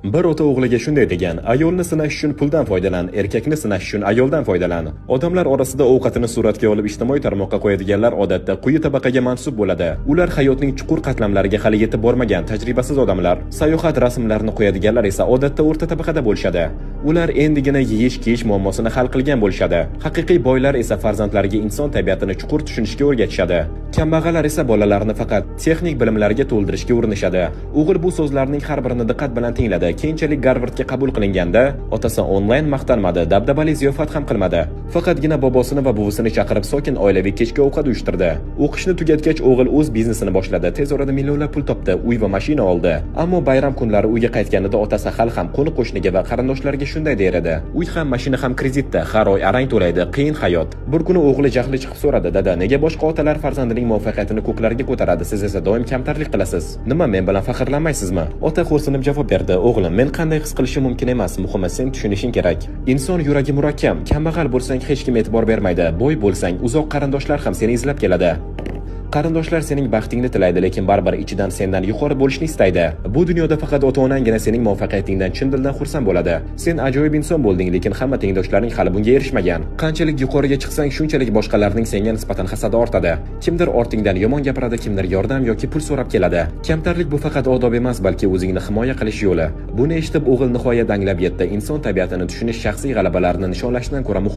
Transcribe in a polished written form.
Bir ota o'g'liga shunday degan: ayolni sinash uchun puldan foydalan, erkakni sinash uchun ayoldan foydalan. Odamlar orasida ovqatini suratga olib ijtimoiy tarmoqqa qo'yadiganlar odatda quyi tabaqaga mansub bo'ladi. Ular hayotning chuqur qatlamlariga hali yetib bormagan tajribasiz odamlar. Sayohat rasmlarini qo'yadiganlar esa odatda o'rta tabaqada bo'lishadi. Ular endigina yeyish-kiyish muammosini hal qilgan bo'lishadi. Haqiqiy boylar esa farzandlariga inson tabiatini chuqur tushunishga o'rgatishadi. Kambag'allar esa bolalarini faqat texnik bilimlarga to'ldirishga urinishadi. O'g'il bu so'zlarning har birini diqqat bilan tingladi. Keyinchalik Garvardga qabul qilinganda, otasi onlayn maqtanmadi, dabdabali ziyofat ham qilmadi. Faqatgina bobosini va buvisini chaqirib sokin oilaviy kechki ovqat uyushtirdi. O'qishni tugatgach, o'g'il o'z biznesini boshladi. Tez orada millionlab pul topdi, uy va mashina oldi. Ammo bayram kunlari uyga qaytganida otasi hali ham qo'ni-qo'shniga va qarindoshlariga shunday der edi: "Uy ham, mashina ham kreditda, har oy arang to'laydi, qiyin hayot." Bir kuni o'g'li jahli chiqib so'radi: "Dada, nega boshqa otalar farzandining muvaffaqiyatini ko'klarga ko'taradi, siz esa doim kamtarlik qilasiz? Nima, men bilan faxrlanmaysizmi?" Ota xo'rsinib javob berdi: "O'g'lim, men qanday his qilishim mumkin emas, muhimi sen tushunishing kerak. Inson yuragi murakkab, kambag'al bo'lsang hech kim e'tibor bermaydi, boy bo'lsang uzoq qarindoshlar ham seni izlab keladi. Qarindoshlar sening baxtingni tilaydi, lekin baribir ichidan sendan yuqori bo'lishni istaydi. Bu dunyoda faqat ota-onangina sening muvaffaqiyatingdan chin dildan xursand bo'ladi. Sen ajoyib inson bo'lding, lekin hamma tengdoshlaring hali bunga erishmagan. Qanchalik yuqoriga chiqsang, shunchalik boshqalarning senga nisbatan hasadi ortadi. Kimdir ortingdan yomon gapiradi, kimdir yordam yoki pul so'rab keladi. Kamtarlik bu faqat odob emas, balki o'zingni himoya qilish yo'li." Buni eshitib o'g'il nihoyat anglab yetdi. Inson tabiatini tushunish shaxsiy g'alabalarni nishonlashdan ko'ra